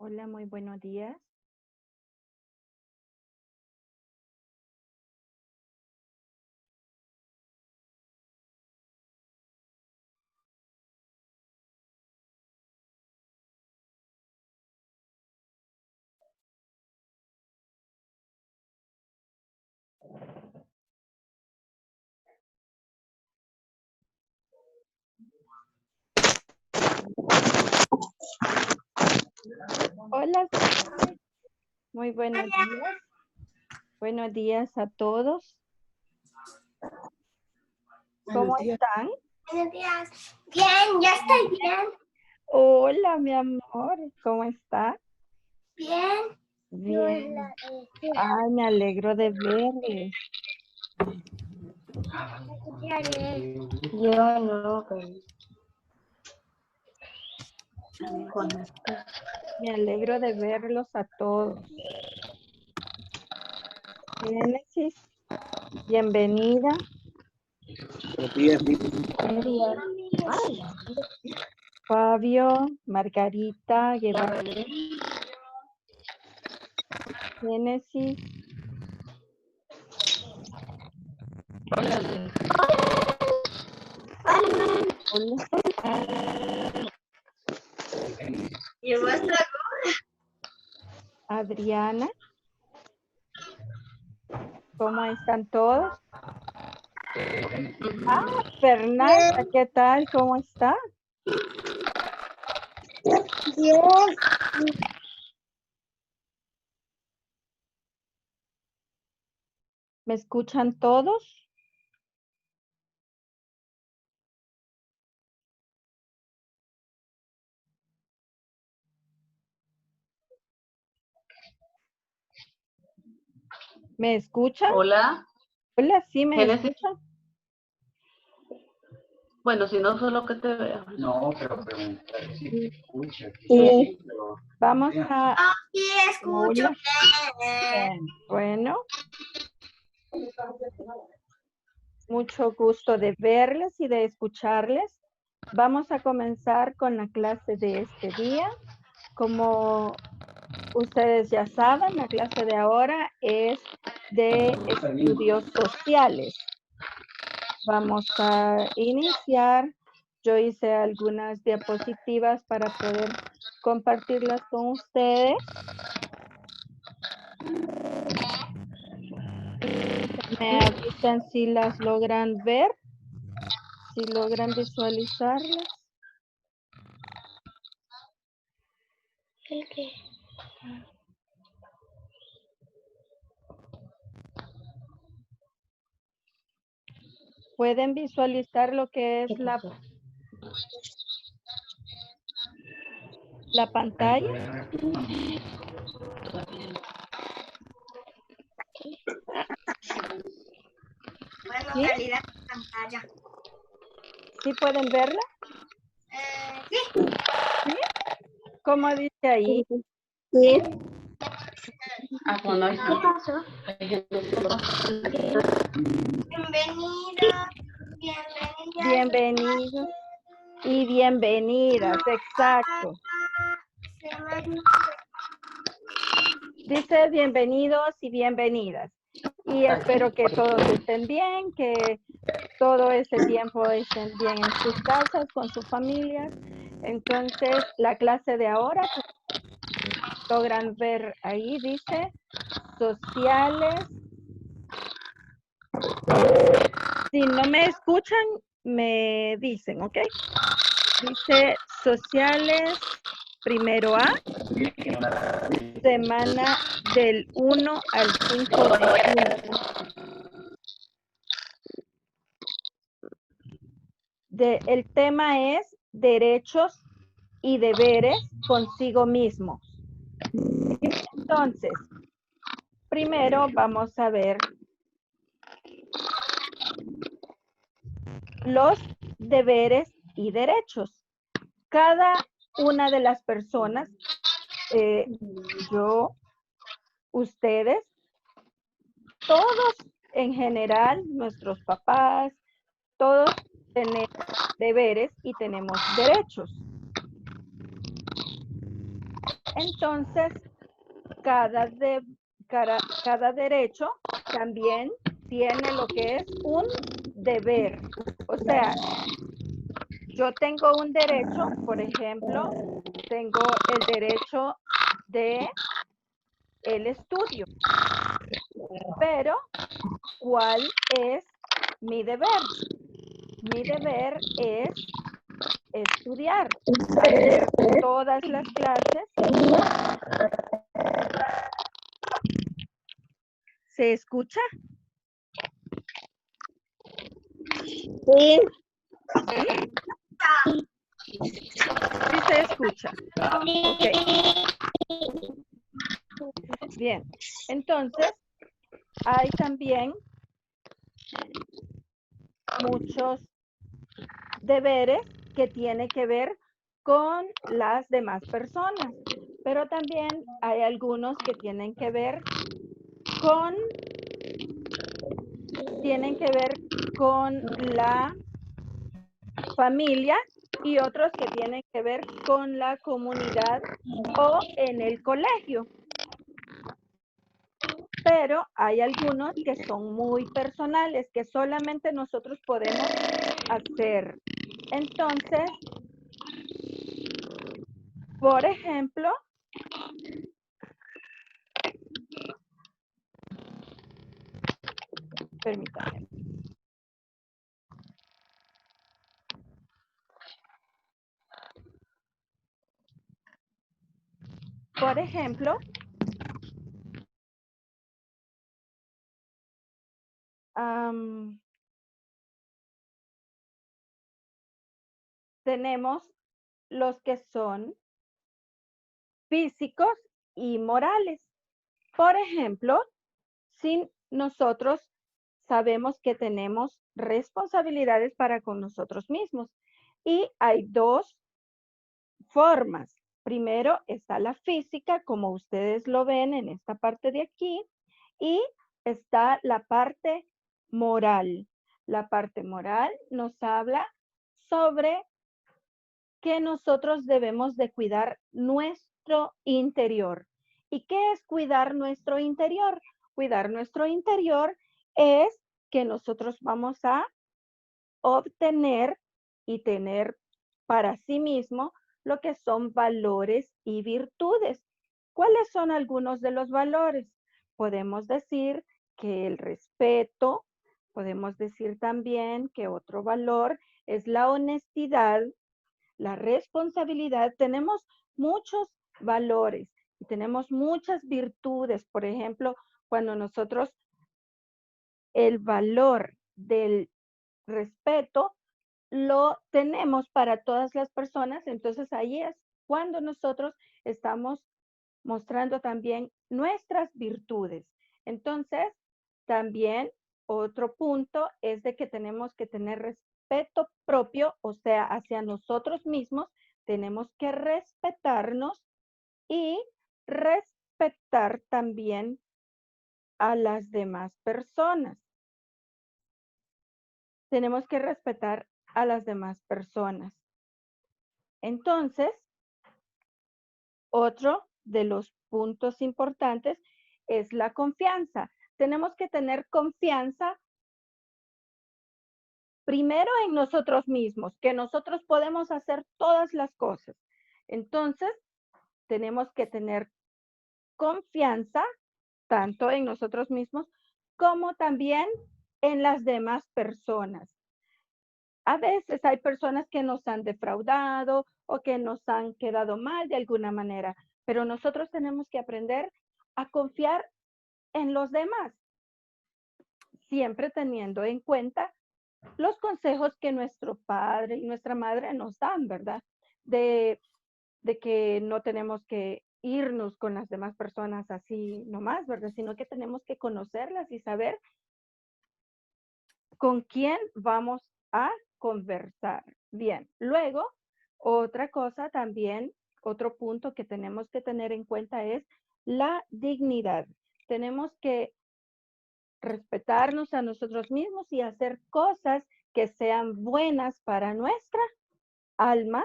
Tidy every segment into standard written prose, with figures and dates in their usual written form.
Hola, muy buenos días. Hola, muy buenos días. Buenos días a todos. ¿Cómo están? Buenos días. Bien, ya estoy bien. Hola, mi amor. ¿Cómo está? Bien. Bien. Ay, me alegro de verles. Yo no. Me alegro de verlos a todos. Génesis, bienvenida. Fabio, Margarita, Guevara. Génesis. Hola. Adriana. ¿Cómo están todos? Ah, Fernanda, ¿qué tal? ¿Cómo está? Bien. ¿Me escuchan todos? ¿Me escuchan? Hola, Hola, sí, ¿me Génesis. escuchan? Bueno, si no, solo que te veo. No, pero preguntar si te escucha. Sí. Vamos a... Sí, escucho Hola. bien. Bueno, mucho gusto de verles y de escucharles. Vamos a comenzar con la clase de este día. Como ustedes ya saben, la clase de ahora es de estudios sociales. Vamos a iniciar. Yo hice algunas diapositivas para poder compartirlas con ustedes. Me avisan si las logran ver, si logran visualizarlas. ¿Pueden visualizar lo que es la pantalla? Bueno, ¿Sí? calidad de pantalla. ¿Sí pueden verla? Sí. ¿Sí? ¿Cómo dice ahí? Sí. Ah, bueno, ahí ¿Qué está. pasó? Bienvenidos. Bienvenidos y bienvenidas, exacto. Dice bienvenidos y bienvenidas. Y espero que todos estén bien, que todo ese tiempo estén bien en sus casas, con sus familias. Entonces, la clase de ahora, logran ver ahí, dice, sociales. Si no me escuchan, me dicen, ¿ok? Dice sociales, primero A, semana del 1 al 5 de julio. El tema es derechos y deberes consigo mismos. Entonces, primero vamos a ver los deberes y derechos. Cada una de las personas, yo, ustedes, todos en general, nuestros papás, todos tenemos deberes y tenemos derechos. Entonces, cada derecho también tiene lo que es un deber. O sea, yo tengo un derecho, por ejemplo, tengo el derecho de el estudio. Pero, ¿cuál es mi deber? Mi deber es estudiar, hacer todas las clases. ¿Se escucha? Sí. Sí se escucha. Ok. Bien. Entonces, hay también muchos deberes que tienen que ver con las demás personas, pero también hay algunos que tienen que ver con la familia y otros que tienen que ver con la comunidad o en el colegio. Pero hay algunos que son muy personales, que solamente nosotros podemos hacer. Entonces, por ejemplo, permítanme. Por ejemplo, tenemos los que son físicos y morales. Por ejemplo, si nosotros sabemos que tenemos responsabilidades para con nosotros mismos y hay dos formas. Primero está la física, como ustedes lo ven en esta parte de aquí, y está la parte moral. La parte moral nos habla sobre que nosotros debemos de cuidar nuestro interior. ¿Y qué es cuidar nuestro interior? Cuidar nuestro interior es que nosotros vamos a obtener y tener para sí mismo lo que son valores y virtudes. ¿Cuáles son algunos de los valores? Podemos decir que el respeto, podemos decir también que otro valor es la honestidad, la responsabilidad. Tenemos muchos valores y tenemos muchas virtudes. Por ejemplo, cuando nosotros el valor del respeto lo tenemos para todas las personas, entonces ahí es cuando nosotros estamos mostrando también nuestras virtudes. Entonces, también otro punto es de que tenemos que tener respeto propio, o sea, hacia nosotros mismos, tenemos que respetarnos y respetar también a las demás personas. Tenemos que respetar a las demás personas. Entonces, otro de los puntos importantes es la confianza. Tenemos que tener confianza primero en nosotros mismos, que nosotros podemos hacer todas las cosas. Entonces, tenemos que tener confianza tanto en nosotros mismos como también en las demás personas. A veces hay personas que nos han defraudado o que nos han quedado mal de alguna manera, pero nosotros tenemos que aprender a confiar en los demás, siempre teniendo en cuenta los consejos que nuestro padre y nuestra madre nos dan, ¿verdad? De que no tenemos que irnos con las demás personas así nomás, ¿verdad? Sino que tenemos que conocerlas y saber con quién vamos a conversar. Bien, luego, otra cosa también, otro punto que tenemos que tener en cuenta es la dignidad. Tenemos que respetarnos a nosotros mismos y hacer cosas que sean buenas para nuestra alma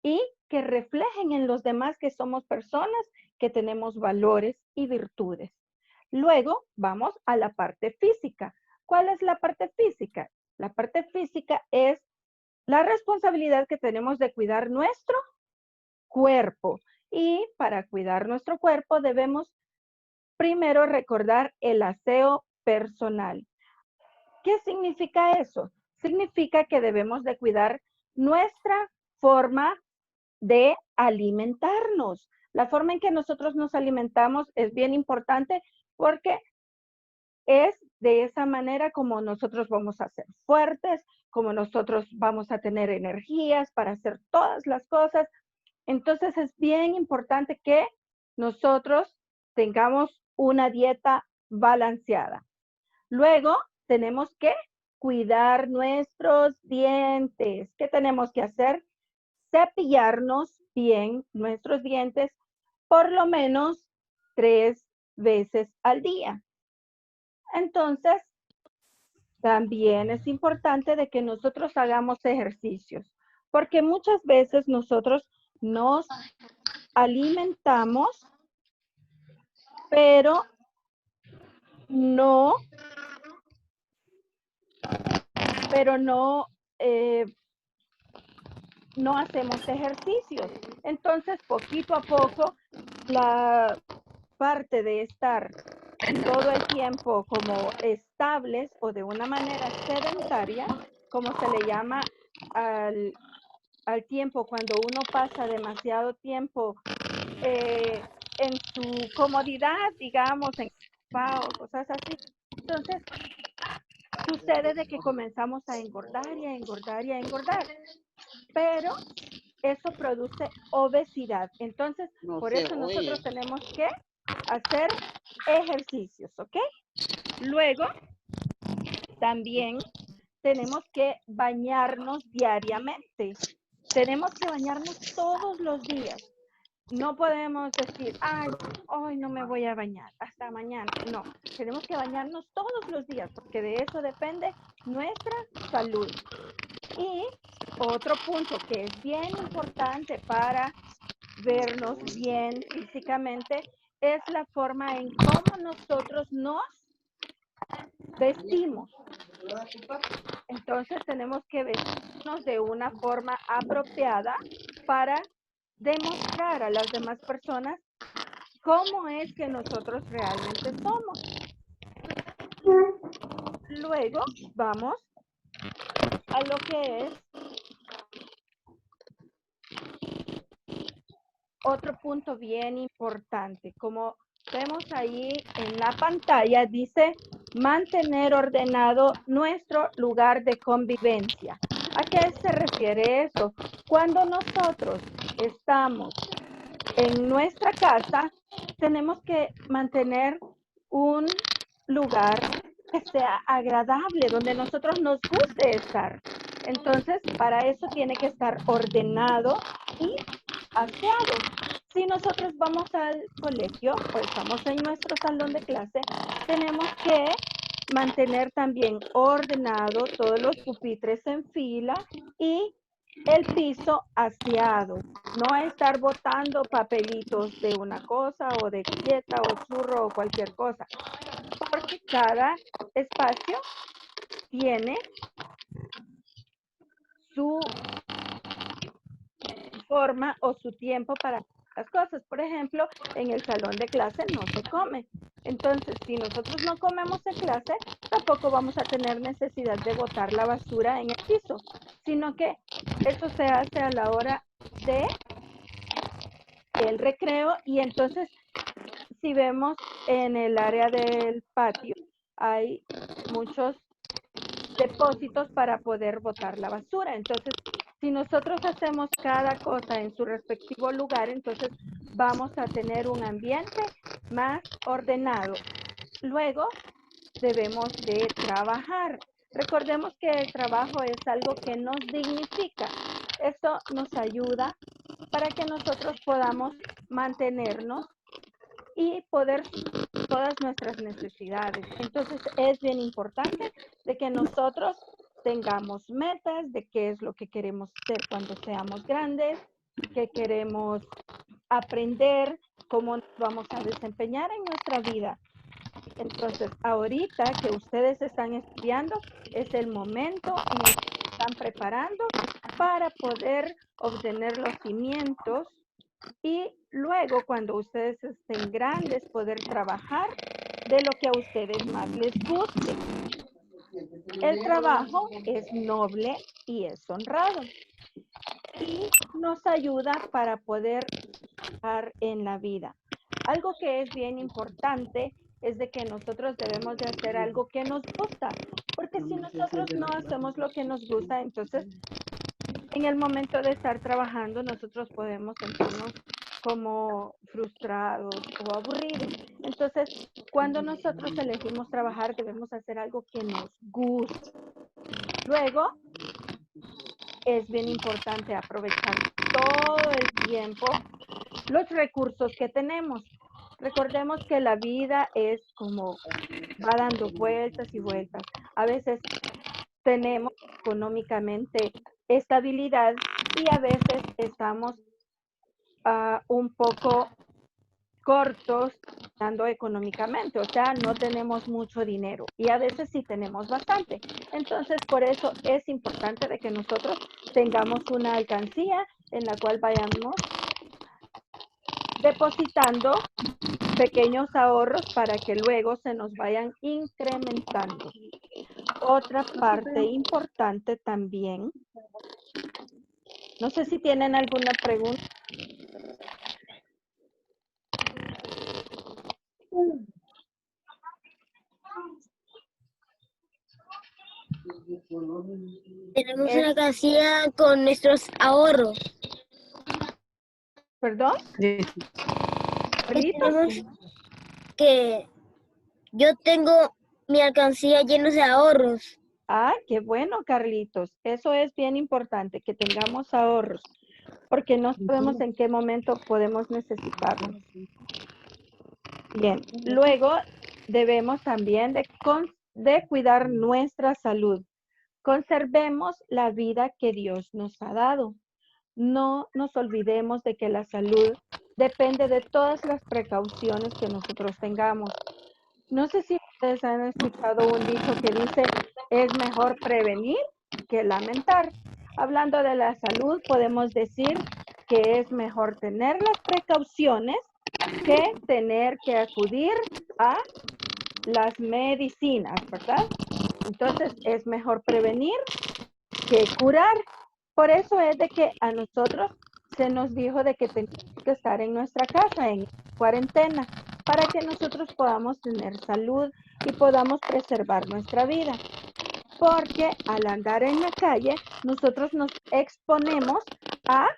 y que reflejen en los demás que somos personas que tenemos valores y virtudes. Luego vamos a la parte física. ¿Cuál es la parte física? La parte física es la responsabilidad que tenemos de cuidar nuestro cuerpo. Y para cuidar nuestro cuerpo debemos primero recordar el aseo personal. ¿Qué significa eso? Significa que debemos de cuidar nuestra forma de alimentarnos. La forma en que nosotros nos alimentamos es bien importante porque es de esa manera como nosotros vamos a ser fuertes, como nosotros vamos a tener energías para hacer todas las cosas. Entonces es bien importante que nosotros tengamos una dieta balanceada. Luego tenemos que cuidar nuestros dientes. ¿Qué tenemos que hacer? Cepillarnos bien nuestros dientes por lo menos 3 veces al día. Entonces, también es importante de que nosotros hagamos ejercicios, porque muchas veces nosotros nos alimentamos, pero no no hacemos ejercicios. Entonces, poquito a poco, la parte de estar todo el tiempo como estables o de una manera sedentaria, como se le llama al tiempo cuando uno pasa demasiado tiempo en su comodidad, digamos, en sofá o cosas así. Entonces, sucede de que comenzamos a engordar y a engordar y a engordar, pero eso produce obesidad. Entonces, por eso nosotros tenemos que hacer ejercicios, ¿ok? Luego, también tenemos que bañarnos diariamente. Tenemos que bañarnos todos los días. No podemos decir, ay, hoy no me voy a bañar, hasta mañana. No, tenemos que bañarnos todos los días porque de eso depende nuestra salud. Y otro punto que es bien importante para vernos bien físicamente es la forma en cómo nosotros nos vestimos. Entonces tenemos que vestirnos de una forma apropiada para demostrar a las demás personas cómo es que nosotros realmente somos. Luego vamos a lo que es otro punto bien importante. Como vemos ahí en la pantalla, dice mantener ordenado nuestro lugar de convivencia. ¿A qué se refiere eso? Cuando nosotros estamos en nuestra casa, tenemos que mantener un lugar que sea agradable, donde nosotros nos guste estar. Entonces, para eso tiene que estar ordenado y aseado. Si nosotros vamos al colegio o estamos en nuestro salón de clase, tenemos que mantener también ordenado todos los pupitres en fila y el piso aseado. No estar botando papelitos de una cosa o de galleta o churro o cualquier cosa. Porque cada espacio tiene su forma o su tiempo para las cosas. Por ejemplo, en el salón de clase no se come. Entonces, si nosotros no comemos en clase, tampoco vamos a tener necesidad de botar la basura en el piso, sino que eso se hace a la hora de el recreo. Y entonces, si vemos en el área del patio, hay muchos depósitos para poder botar la basura. Entonces, si nosotros hacemos cada cosa en su respectivo lugar, entonces vamos a tener un ambiente más ordenado. Luego, debemos de trabajar. Recordemos que el trabajo es algo que nos dignifica. Esto nos ayuda para que nosotros podamos mantenernos y poder todas nuestras necesidades. Entonces es bien importante de que nosotros tengamos metas de qué es lo que queremos ser cuando seamos grandes qué queremos aprender, cómo nos vamos a desempeñar en nuestra vida. Entonces, ahorita que ustedes están estudiando, es el momento en el que se están preparando para poder obtener los cimientos y luego, cuando ustedes estén grandes, poder trabajar de lo que a ustedes más les guste. El trabajo es noble y es honrado y nos ayuda para poder estar en la vida. Algo que es bien importante es de que nosotros debemos de hacer algo que nos gusta, porque si nosotros no hacemos lo que nos gusta, entonces en el momento de estar trabajando nosotros podemos sentirnos como frustrados o aburridos. Entonces, cuando nosotros elegimos trabajar, debemos hacer algo que nos guste. Luego, es bien importante aprovechar todo el tiempo los recursos que tenemos. Recordemos que la vida es como va dando vueltas y vueltas. A veces tenemos económicamente estabilidad y a veces estamos un poco cortos dando económicamente, o sea, no tenemos mucho dinero y a veces sí tenemos bastante. Entonces, por eso es importante de que nosotros tengamos una alcancía en la cual vayamos depositando pequeños ahorros para que luego se nos vayan incrementando. Otra parte importante también, no sé si tienen alguna pregunta. Tenemos una casilla con nuestros ahorros. ¿Perdón? Tenemos que yo tengo mi alcancía llena de ahorros. Ah, qué bueno, Carlitos. Eso es bien importante, que tengamos ahorros, porque no sabemos en qué momento podemos necesitarlos. Bien, luego debemos también de cuidar nuestra salud. Conservemos la vida que Dios nos ha dado. No nos olvidemos de que la salud depende de todas las precauciones que nosotros tengamos. No sé si ustedes han escuchado un dicho que dice, es mejor prevenir que lamentar. Hablando de la salud, podemos decir que es mejor tener las precauciones que tener que acudir a las medicinas, ¿verdad? Entonces, es mejor prevenir que curar. Por eso es de que a nosotros se nos dijo de que tenemos que estar en nuestra casa, en cuarentena, para que nosotros podamos tener salud y podamos preservar nuestra vida. Porque al andar en la calle, nosotros nos exponemos a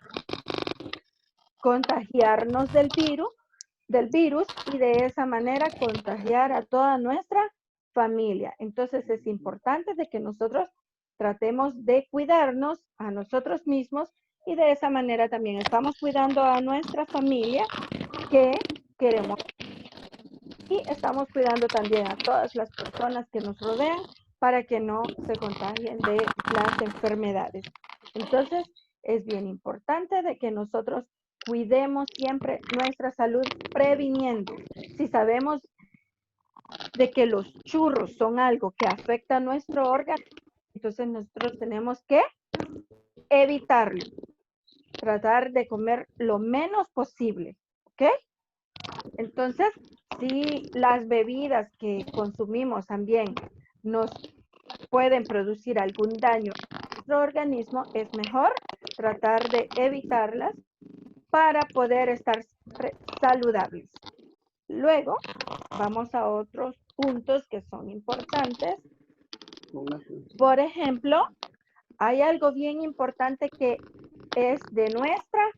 contagiarnos del virus y de esa manera contagiar a toda nuestra familia. Entonces es importante de que nosotros tratemos de cuidarnos a nosotros mismos y de esa manera también estamos cuidando a nuestra familia que queremos y estamos cuidando también a todas las personas que nos rodean para que no se contagien de las enfermedades. Entonces es bien importante de que nosotros cuidemos siempre nuestra salud previniendo. Si sabemos de que los churros son algo que afecta a nuestro órgano, entonces nosotros tenemos que evitarlo. Tratar de comer lo menos posible, ¿ok? Entonces, si las bebidas que consumimos también nos pueden producir algún daño a nuestro organismo, es mejor tratar de evitarlas para poder estar siempre saludables. Luego, vamos a otros puntos que son importantes. Por ejemplo, hay algo bien importante que es de nuestra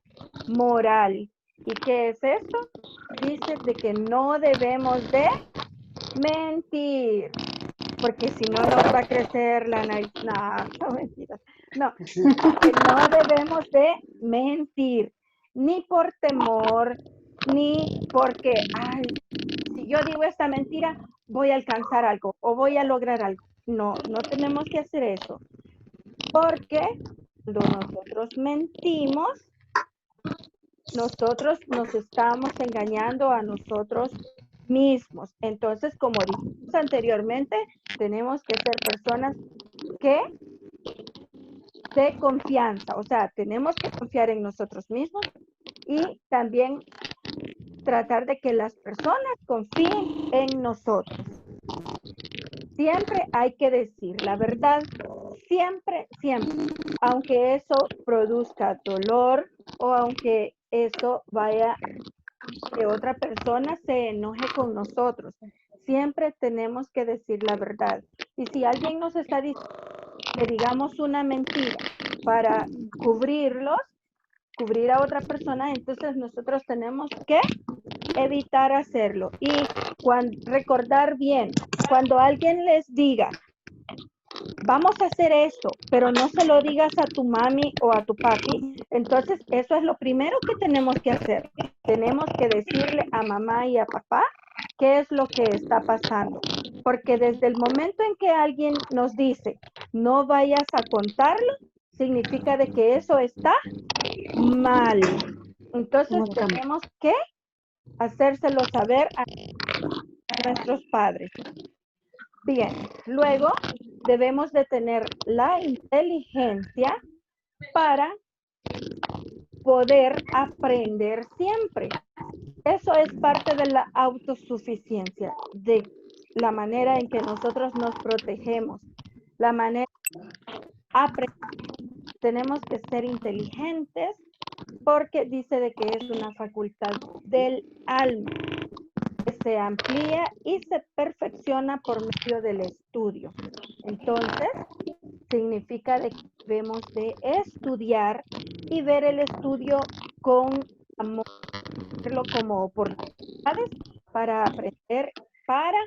moral. ¿Y qué es esto? Dice de que no debemos de mentir, porque si no nos va a crecer la nariz. No, mentiras. No, que no debemos de mentir, ni por temor, ni porque, ay, si yo digo esta mentira, voy a alcanzar algo o voy a lograr algo. No, no tenemos que hacer eso, porque cuando nosotros mentimos, nosotros nos estamos engañando a nosotros mismos. Entonces, como dijimos anteriormente, tenemos que ser personas que de confianza, o sea, tenemos que confiar en nosotros mismos y también tratar de que las personas confíen en nosotros. Siempre hay que decir la verdad, siempre, siempre, aunque eso produzca dolor o aunque eso vaya a que otra persona se enoje con nosotros. Siempre tenemos que decir la verdad. Y si alguien nos está diciendo que digamos una mentira para cubrir a otra persona, entonces nosotros tenemos que evitar hacerlo y recordar bien, cuando alguien les diga, vamos a hacer esto, pero no se lo digas a tu mami o a tu papi, entonces eso es lo primero que tenemos que hacer. Tenemos que decirle a mamá y a papá qué es lo que está pasando, porque desde el momento en que alguien nos dice, no vayas a contarlo, significa de que eso está mal. Entonces tenemos que hacérselo saber a nuestros padres. Bien, luego debemos de tener la inteligencia para poder aprender siempre. Eso es parte de la autosuficiencia, de la manera en que nosotros nos protegemos, la manera de aprender. Tenemos que ser inteligentes porque dice de que es una facultad del alma que se amplía y se perfecciona por medio del estudio. Entonces, significa de que debemos de estudiar y ver el estudio con amor, verlo como oportunidades para aprender, para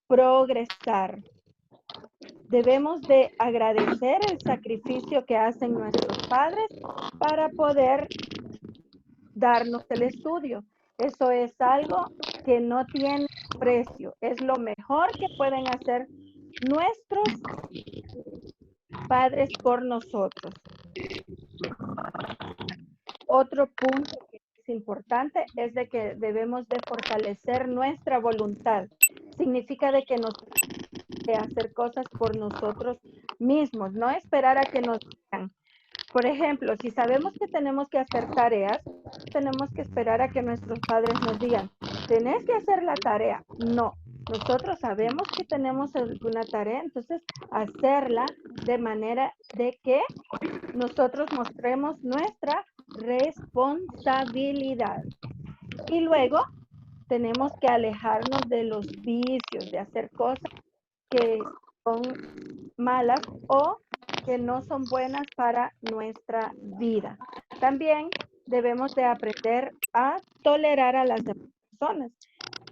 progresar. Debemos de agradecer el sacrificio que hacen nuestros padres para poder darnos el estudio. Eso es algo que no tiene precio. Es lo mejor que pueden hacer nuestros padres por nosotros. Otro punto que es importante es de que debemos de fortalecer nuestra voluntad. Significa de que nos de hacer cosas por nosotros mismos, no esperar a que nos digan. Por ejemplo, si sabemos que tenemos que hacer tareas, tenemos que esperar a que nuestros padres nos digan, tenés que hacer la tarea. No, nosotros sabemos que tenemos alguna tarea, entonces hacerla de manera de que nosotros mostremos nuestra responsabilidad. Y luego tenemos que alejarnos de los vicios, de hacer cosas que son malas o que no son buenas para nuestra vida. También debemos de aprender a tolerar a las demás personas.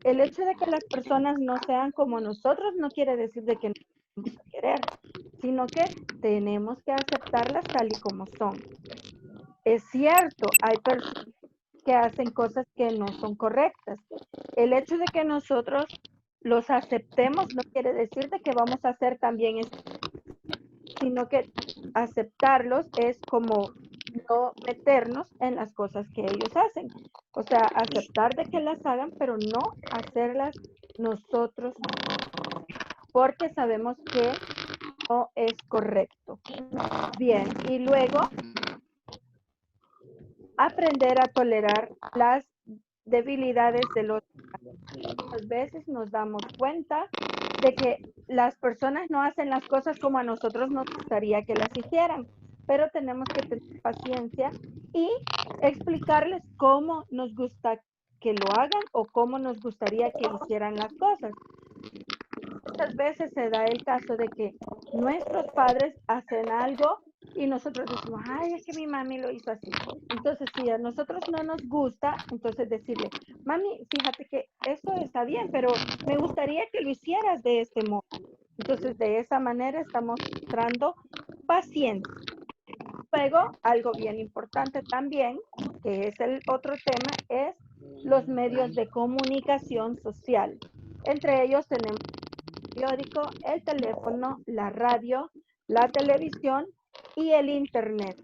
El hecho de que las personas no sean como nosotros no quiere decir de que no vamos a querer, sino que tenemos que aceptarlas tal y como son. Es cierto, hay personas que hacen cosas que no son correctas. El hecho de que nosotros los aceptemos no quiere decir de que vamos a hacer también eso, sino que aceptarlos es como no meternos en las cosas que ellos hacen. O sea, aceptar de que las hagan, pero no hacerlas nosotros, porque sabemos que no es correcto. Bien, y luego aprender a tolerar las debilidades de los demás. Muchas veces nos damos cuenta de que las personas no hacen las cosas como a nosotros nos gustaría que las hicieran, pero tenemos que tener paciencia y explicarles cómo nos gusta que lo hagan o cómo nos gustaría que hicieran las cosas. Muchas veces se da el caso de que nuestros padres hacen algo y nosotros decimos, ay, es que mi mami lo hizo así. Entonces, si a nosotros no nos gusta, entonces decirle, mami, fíjate que eso está bien, pero me gustaría que lo hicieras de este modo. Entonces, de esa manera estamos mostrando paciencia. Luego, algo bien importante también, que es el otro tema, es los medios de comunicación social. Entre ellos tenemos el periódico, el teléfono, la radio, la televisión y el internet.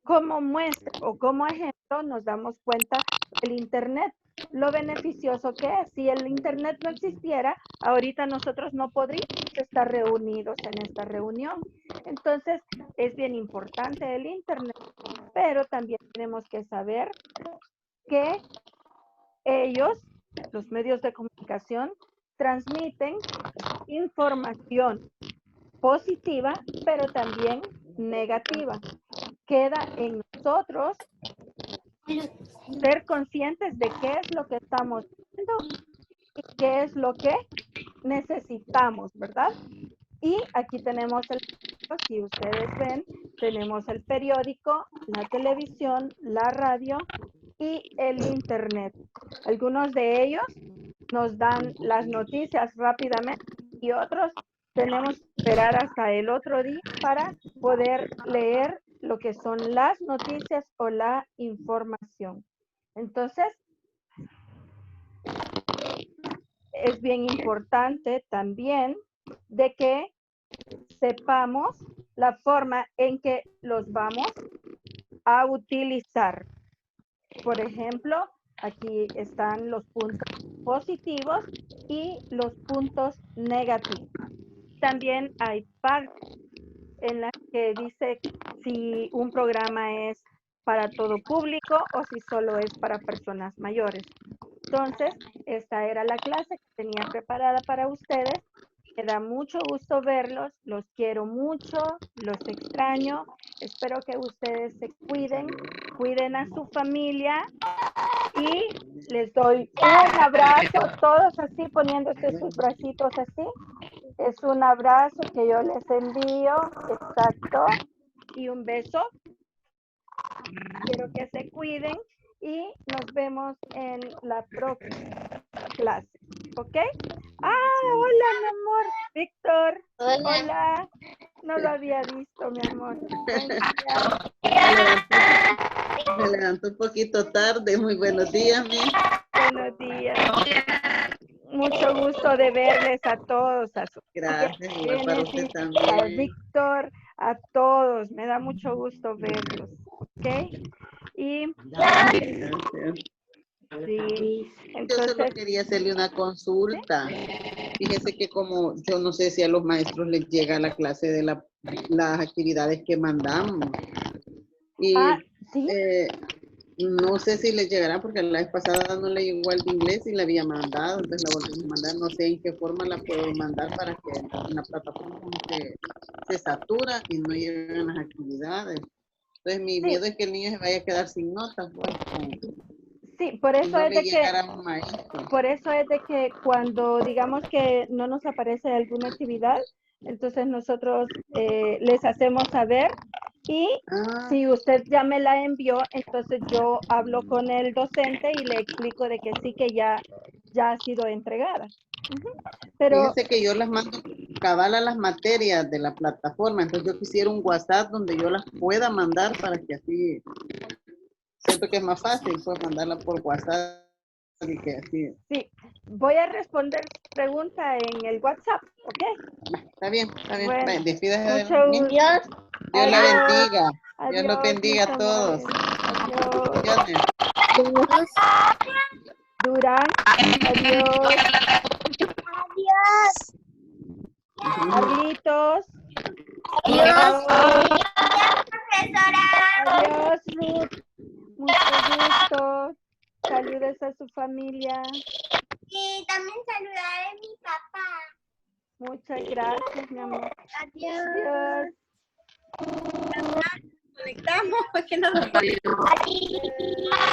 Como muestra o como ejemplo, nos damos cuenta del Internet, lo beneficioso que es. Si el Internet no existiera, ahorita nosotros no podríamos estar reunidos en esta reunión. Entonces, es bien importante el Internet, pero también tenemos que saber que ellos, los medios de comunicación, transmiten información positiva, pero también negativa. Queda en nosotros ser conscientes de qué es lo que estamos viendo y qué es lo que necesitamos, ¿verdad? Y aquí tenemos si ustedes ven, tenemos el periódico, la televisión, la radio y el Internet. Algunos de ellos nos dan las noticias rápidamente y otros tenemos que esperar hasta el otro día para poder leer lo que son las noticias o la información. Entonces, es bien importante también de que sepamos la forma en que los vamos a utilizar. Por ejemplo, aquí están los puntos positivos y los puntos negativos. También hay partes en las que dice si un programa es para todo público o si solo es para personas mayores. Entonces, esta era la clase que tenía preparada para ustedes. Me da mucho gusto verlos, los quiero mucho, los extraño. Espero que ustedes se cuiden a su familia y les doy un abrazo, todos así poniéndose sus bracitos así. Es un abrazo que yo les envío, exacto, y un beso. Quiero que se cuiden y nos vemos en la próxima clase, ¿ok? Hola, mi amor, Víctor. Hola. No lo había visto, mi amor. Buen día. Me levanto un poquito tarde. Muy buenos días, mi. Buenos días. Mucho gusto de verles a todos. Gracias, igual para usted A también. Víctor, a todos. Me da mucho gusto verlos, ¿ok? Y Gracias. sí, Yo solo entonces, quería hacerle una consulta. Fíjese que como yo no sé si a los maestros les llega la clase de las actividades que mandamos. Y sí. no sé si les llegará porque la vez pasada no le llegó el de inglés y la había mandado, entonces la volvimos a mandar. No sé en qué forma la puedo mandar para que en la plataforma como que se satura y no lleguen las actividades. Entonces mi miedo es que el niño se vaya a quedar sin notas. Pues, sí, por eso no es de que un maestro. por eso es de que cuando digamos que no nos aparece alguna actividad, entonces nosotros les hacemos saber y si usted ya me la envió, entonces yo hablo con el docente y le explico de que sí, que ya ha sido entregada. Pero fíjese que yo las mando cabal a las materias de la plataforma, entonces yo quisiera un WhatsApp donde yo las pueda mandar para que así, siento que es más fácil, pues mandarla por WhatsApp y que así. Sí, voy a responder su pregunta en el WhatsApp, ¿ok? Está bien, Bueno, despídase mucho de mí. gusto. Dios la bendiga. Dios los Adiós, bendiga a mis todos. amores. Adiós. Bendiciones. Durán, adiós. Adiós. Carlitos. Adiós. Profesora. Adiós, Ruth. Mucho gusto. Saludes a su familia. Y también saludar a mi papá. Muchas gracias, mi amor. Adiós. Adiós. Conectamos, que nos Adiós. Adiós.